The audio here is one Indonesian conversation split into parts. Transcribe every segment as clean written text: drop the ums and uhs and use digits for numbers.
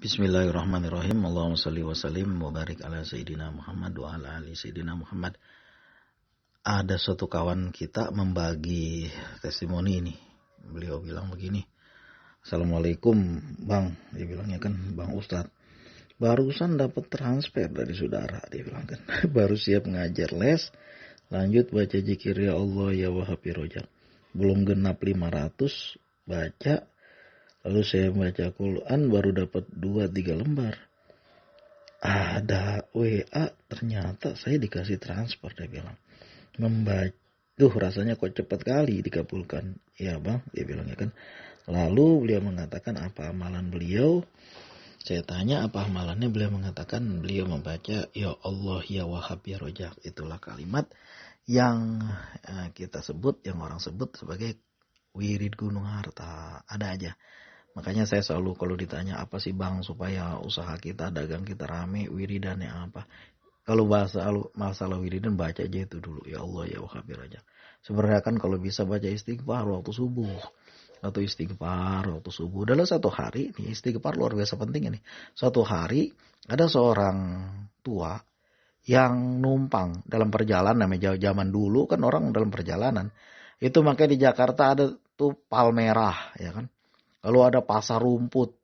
Bismillahirrahmanirrahim. Allahumma shalli wa sallim wa barik ala Sayyidina Muhammad wa ala ali Sayyidina Muhammad. Ada suatu kawan kita membagi testimoni ini. Beliau bilang begini. Assalamualaikum Bang. Dia bilangnya kan, Bang Ustadz. Barusan dapat transfer dari saudara. Dia bilang kan. Baru siap ngajar les. Lanjut baca zikir ya Allah ya Wahhab ya Rojak. Belum genap 500 baca. Lalu saya baca Quran baru dapat 2-3 lembar. Ada WA, ternyata saya dikasih transfer, dia bilang. Rasanya kok cepat kali dikabulkan. Ya Bang, dia bilangnya kan. Lalu beliau mengatakan apa amalan beliau. Saya tanya apa amalannya, beliau mengatakan beliau membaca ya Allah ya Wahhab ya Rojak. Itulah kalimat yang kita sebut, yang orang sebut sebagai wirid gunung harta. Ada aja. Makanya saya selalu kalau ditanya apa sih Bang supaya usaha kita, dagang kita rame, wiridannya apa? Kalau masalah wiridan baca aja itu dulu. Ya Allah ya Wahhab ya Rojak. Sebenarnya kan kalau bisa baca istighfar waktu subuh. Atau istighfar waktu subuh. Dalam satu hari, nih istighfar luar biasa penting ini. Suatu hari ada seorang tua yang numpang dalam perjalanan. Namanya zaman dulu kan orang dalam perjalanan. Itu makanya di Jakarta ada tuh Palmerah ya kan. Lalu ada pasar rumput.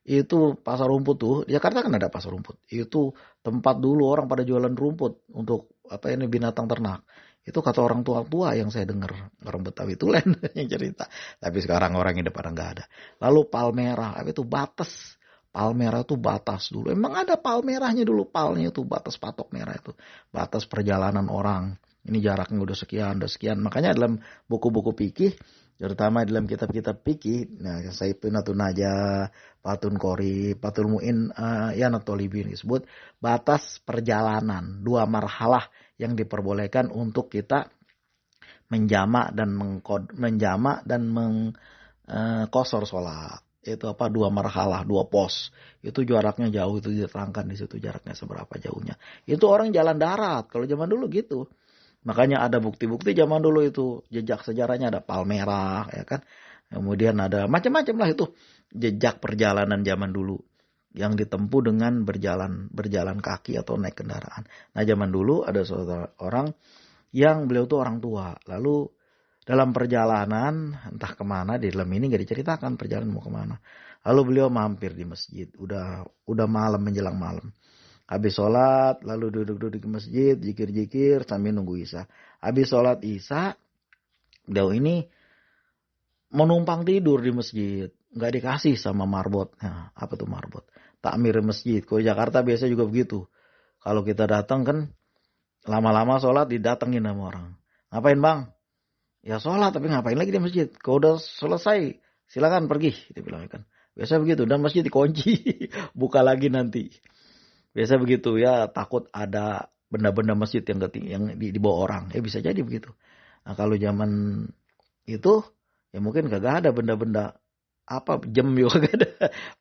Itu pasar rumput tuh, di Jakarta kan ada pasar rumput. Itu tempat dulu orang pada jualan rumput untuk binatang ternak. Itu kata orang tua-tua yang saya dengar. Orang Betawi itu lain yang cerita. Tapi sekarang orang yang depan nggak ada. Lalu Palmerah, itu batas. Palmerah itu batas dulu. Emang ada palmerahnya dulu. Palnya itu batas patok merah itu. Batas perjalanan orang. Ini jaraknya udah sekian. Makanya dalam buku-buku fikih, terutama dalam kitab-kitab fikih, nah Sayyidunatun Najah, Fatun Qori, Fatul Mu'in, Yanatolibin disebut batas perjalanan, 2 marhalah yang diperbolehkan untuk kita menjamak dan mengkosor sholat. Itu 2 marhalah, 2 pos. Itu jaraknya jauh, itu diterangkan di situ jaraknya seberapa jauhnya. Itu orang jalan darat, kalau zaman dulu gitu. Makanya ada bukti-bukti zaman dulu itu. Jejak sejarahnya ada Palmerah ya kan. Kemudian ada macam-macam lah itu. Jejak perjalanan zaman dulu. Yang ditempuh dengan berjalan kaki atau naik kendaraan. Nah zaman dulu ada seorang yang beliau tuh orang tua. Lalu dalam perjalanan entah kemana, di dalam ini gak diceritakan perjalanan mau kemana. Lalu beliau mampir di masjid. Udah malam menjelang malam. Habis sholat, lalu duduk-duduk di masjid, zikir-zikir sambil nunggu Isya. Habis sholat Isya, beliau ini menumpang tidur di masjid. Nggak dikasih sama marbot. Nah, apa tuh marbot? Takmir masjid. Kalau Jakarta biasa juga begitu. Kalau kita datang kan, lama-lama sholat didatengin sama orang. Ngapain Bang? Ya sholat, tapi ngapain lagi di masjid? Kalau udah selesai, silakan pergi. Dia bilang kan. Biasa begitu. Dan masjid dikunci. Buka lagi nanti. Biasa begitu ya, takut ada benda-benda masjid yang dibawa orang. Ya bisa jadi begitu. Nah kalau zaman itu ya mungkin kagak ada benda-benda jam juga kagak ada.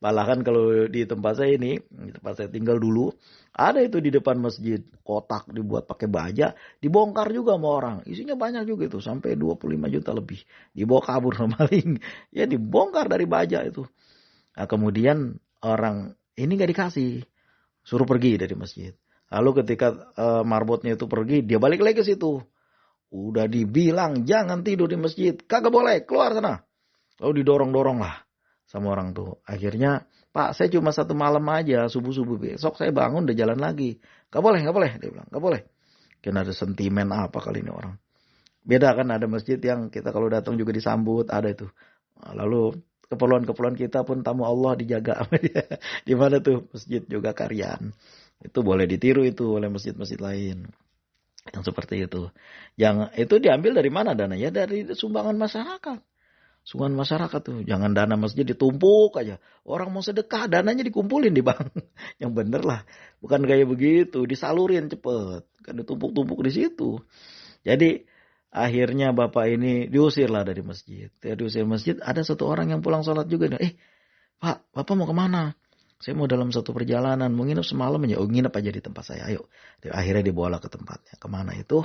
Malah kan kalau di tempat saya ini, di tempat saya tinggal dulu, ada itu di depan masjid kotak dibuat pakai baja, dibongkar juga sama orang. Isinya banyak juga itu, sampai 25 juta lebih. Dibawa kabur sama maling. Ya dibongkar dari baja itu. Nah kemudian orang ini gak dikasih. Suruh pergi dari masjid. Lalu ketika marbotnya itu pergi, dia balik lagi ke situ. Udah dibilang jangan tidur di masjid. Kagak boleh, keluar sana. Lalu didorong-dorong lah sama orang tuh. Akhirnya, Pak saya cuma 1 malam aja, subuh-subuh. Besok saya bangun udah jalan lagi. Gak boleh. Dia bilang, gak boleh. Kena ada sentimen apa kali ini orang. Beda kan ada masjid yang kita kalau datang juga disambut. Ada itu. Lalu keperluan kita pun tamu Allah dijaga sama dia. Di mana tuh masjid juga karyaan. Itu boleh ditiru itu oleh masjid-masjid lain. Yang seperti itu. Yang itu diambil dari mana dananya? Dari sumbangan masyarakat. Sumbangan masyarakat tuh. Jangan dana masjid ditumpuk aja. Orang mau sedekah dananya dikumpulin di bank. Yang bener lah. Bukan kayak begitu. Disalurin cepet. Kan ditumpuk-tumpuk di situ. Jadi akhirnya bapak ini diusir lah dari masjid. Diusir masjid, ada satu orang yang pulang sholat juga. Pak, bapak mau kemana? Saya mau dalam satu perjalanan, mau nginep semalam aja. Oh nginep aja di tempat saya, ayo. Akhirnya dibawa ke tempatnya. Kemana itu?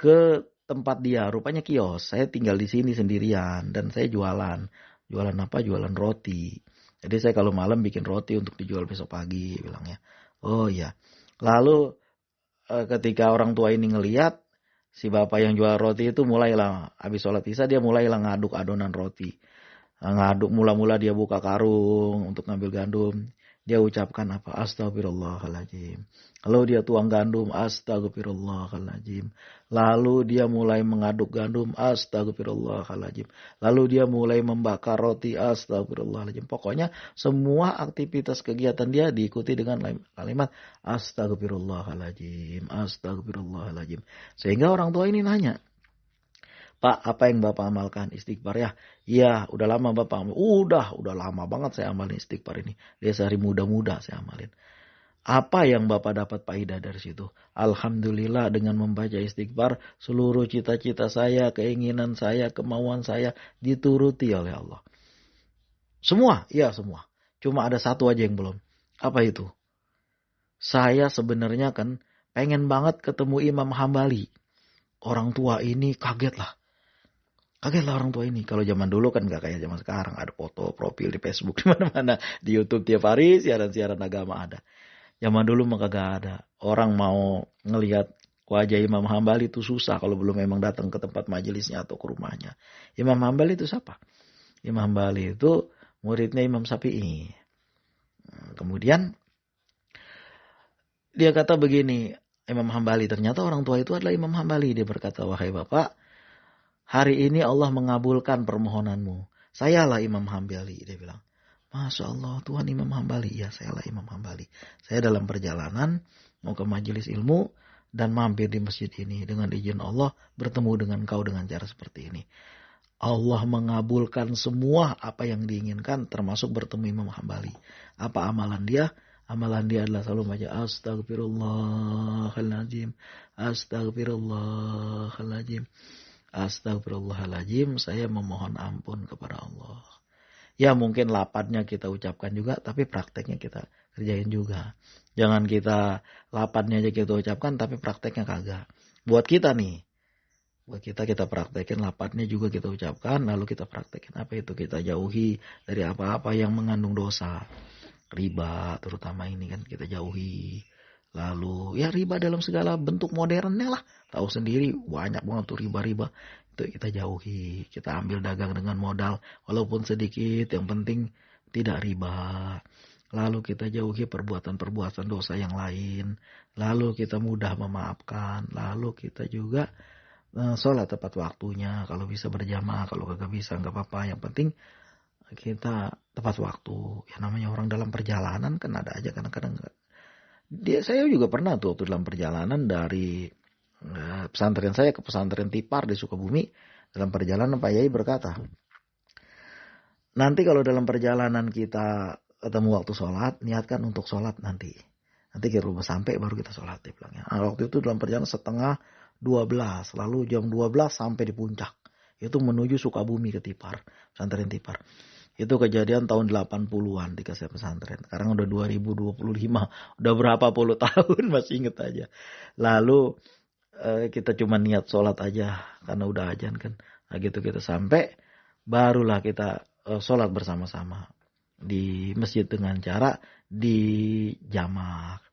Ke tempat dia, rupanya kios. Saya tinggal di sini sendirian dan saya jualan. Jualan apa? Jualan roti. Jadi saya kalau malam bikin roti untuk dijual besok pagi, bilangnya. Oh iya. Lalu ketika orang tua ini ngelihat, si bapak yang jual roti itu mulailah, habis sholat isya dia mulailah ngaduk adonan roti. Ngaduk, mula-mula dia buka karung untuk ngambil gandum. Dia ucapkan apa? Astagfirullahaladzim. Lalu dia tuang gandum. Astagfirullahaladzim. Lalu dia mulai mengaduk gandum. Astagfirullahaladzim. Lalu dia mulai membakar roti. Astagfirullahaladzim. Pokoknya semua aktivitas kegiatan dia diikuti dengan kalimat Astagfirullahaladzim. Astagfirullahaladzim. Sehingga orang tua ini nanya, Pak, apa yang Bapak amalkan? Istighfar ya? Iya, udah lama Bapak amal. Udah lama banget saya amalin istighfar ini. Dia sehari muda-muda saya amalin. Apa yang Bapak dapat faedah dari situ? Alhamdulillah dengan membaca istighfar, seluruh cita-cita saya, keinginan saya, kemauan saya dituruti oleh Allah. Semua? Iya semua. Cuma ada satu aja yang belum. Apa itu? Saya sebenarnya kan pengen banget ketemu Imam Hambali. Orang tua ini kaget lah. Kagetlah orang tua ini. Kalau zaman dulu kan gak kayak zaman sekarang. Ada foto, profil di Facebook di mana-mana. Di YouTube tiap hari siaran-siaran agama ada. Zaman dulu mah kagak ada. Orang mau ngelihat wajah Imam Hambali itu susah kalau belum memang datang ke tempat majelisnya atau ke rumahnya. Imam Hambali itu siapa? Imam Hambali itu muridnya Imam Syafi'i. Kemudian dia kata begini, Imam Hambali, ternyata orang tua itu adalah Imam Hambali. Dia berkata, wahai Bapak, hari ini Allah mengabulkan permohonanmu. Sayalah Imam Hambali, dia bilang. Masya Allah, Tuhan Imam Hambali. Ya, sayalah Imam Hambali. Saya dalam perjalanan mau ke majelis ilmu dan mampir di masjid ini. Dengan izin Allah bertemu dengan kau dengan cara seperti ini. Allah mengabulkan semua apa yang diinginkan termasuk bertemu Imam Hambali. Apa amalan dia? Amalan dia adalah selalu baca Astagfirullahaladzim. Astagfirullahaladzim. Astagfirullahaladzim, saya memohon ampun kepada Allah. Ya mungkin lapatnya kita ucapkan juga, tapi prakteknya kita kerjain juga. Jangan kita lapatnya aja kita ucapkan, tapi prakteknya kagak. Buat kita nih, buat kita praktekin, lapatnya juga kita ucapkan, lalu kita praktekin. Apa itu? Kita jauhi dari apa-apa yang mengandung dosa. Riba terutama ini kan kita jauhi. Lalu ya riba dalam segala bentuk modernnya lah. Tahu sendiri banyak banget tuh riba-riba. Itu kita jauhi. Kita ambil dagang dengan modal walaupun sedikit. Yang penting tidak riba. Lalu kita jauhi perbuatan-perbuatan dosa yang lain. Lalu kita mudah memaafkan. Lalu kita juga sholat tepat waktunya. Kalau bisa berjamaah. Kalau kagak bisa nggak apa-apa. Yang penting kita tepat waktu. Ya namanya orang dalam perjalanan kan ada aja kadang-kadang nggak. Saya juga pernah tuh waktu dalam perjalanan dari pesantren saya ke pesantren Tipar di Sukabumi. Dalam perjalanan Pak Yai berkata, nanti kalau dalam perjalanan kita ketemu waktu sholat, niatkan untuk sholat nanti. Nanti kita rumah sampai baru kita sholat. Dia bilangnya. Nah, waktu itu dalam perjalanan 11:30. Lalu jam 12 sampai di puncak. Itu menuju Sukabumi ke Tipar. Pesantren Tipar. Itu kejadian tahun 80-an di kasih pesantren. Sekarang udah 2025. Udah berapa puluh tahun masih inget aja. Lalu kita cuma niat sholat aja. Karena udah ajan kan. Nah gitu kita sampai. Barulah kita sholat bersama-sama. Di masjid dengan cara di jamak.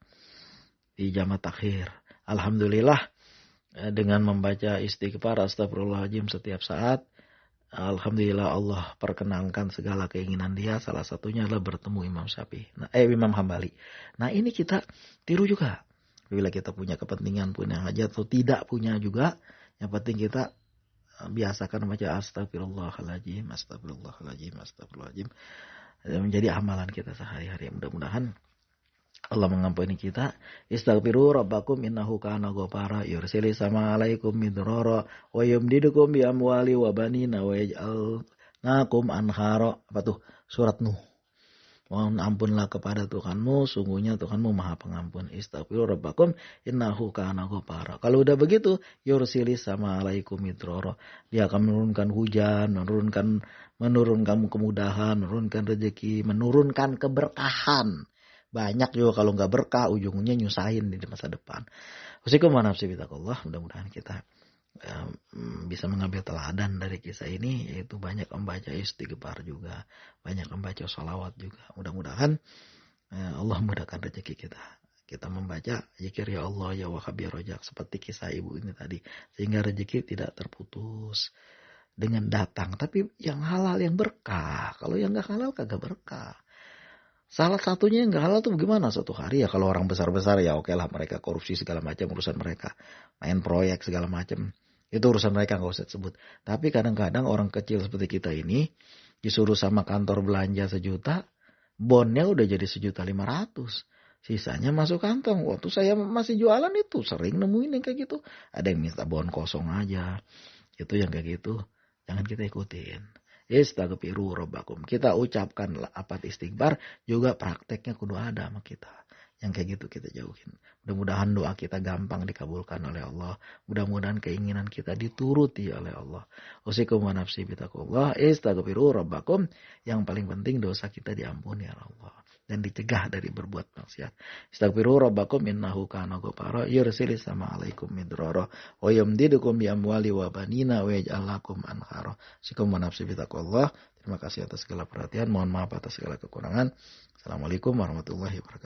Di jamak takhir. Alhamdulillah. Dengan membaca istighfar astagfirullahaladzim setiap saat. Alhamdulillah Allah perkenankan segala keinginan dia. Salah satunya adalah bertemu Imam Syafi'i. Imam Hambali. Nah ini kita tiru juga. Bila kita punya kepentingan, punya hajat atau tidak punya juga. Yang penting kita biasakan baca astagfirullahaladzim. Astagfirullahaladzim. Astagfirullahaladzim. Menjadi amalan kita sehari-hari. Mudah-mudahan Allah mengampuni kita. Istaghfiru rabbakum innahu kana ghafara yursilis sama alaikum midrara wa yumdidukum bi amwali wa banina wa yaj'alnakum anhara. Apa tuh? Surat Nuh. Mohon ampunlah kepada Tuhanmu, sungguhnya Tuhanmu Maha Pengampun. Istaghfiru rabbakum innahu kana ghafara. Kalau udah begitu, yursilis sama alaikum midrara. Dia akan menurunkan hujan, menurunkan kemudahan, menurunkan rezeki, menurunkan keberkahan. Banyak juga kalau nggak berkah ujungnya nyusahin di masa depan. Wassalamualaikum warahmatullahi wabarakatuh. Mudah-mudahan kita bisa mengambil teladan dari kisah ini, yaitu banyak membaca istighfar juga, banyak membaca sholawat juga. Mudah-mudahan Allah mudahkan rezeki kita. Kita membaca zikir ya Allah ya Wahhab ya Rojak seperti kisah ibu ini tadi, sehingga rezeki tidak terputus dengan datang. Tapi yang halal, yang berkah. Kalau yang nggak halal kagak berkah. Salah satunya yang nggak halal tuh bagaimana? Suatu hari ya kalau orang besar-besar ya oke lah, mereka korupsi segala macam, urusan mereka. Main proyek segala macam. Itu urusan mereka, nggak usah sebut. Tapi kadang-kadang orang kecil seperti kita ini disuruh sama kantor belanja 1 juta, bonnya udah jadi 1,5 juta. Sisanya masuk kantong. Waktu saya masih jualan itu sering nemuin yang kayak gitu. Ada yang minta bon kosong aja. Itu yang kayak gitu. Jangan kita ikutin. Istaghfiru rabbakum. Kita ucapkan apa istighfar, juga prakteknya kudu ada sama kita. Yang kayak gitu kita jauhin. Mudah-mudahan doa kita gampang dikabulkan oleh Allah. Mudah-mudahan keinginan kita dituruti oleh Allah. Usikum wa nafsi bitaqullah. Istaghfiru rabbakum. Yang paling penting dosa kita diampuni oleh Allah. Dan dicegah dari berbuat maksiat. Istaghfiru rabbakum innahu kana ghafara yursilis sama alaikum midrara wa yumdidukum bi amwali wa banina wa yaj'al lakum anhara. Usikum wa nafsi bitaqullah. Terima kasih atas segala perhatian. Mohon maaf atas segala kekurangan. Assalamualaikum warahmatullahi wabarakatuh.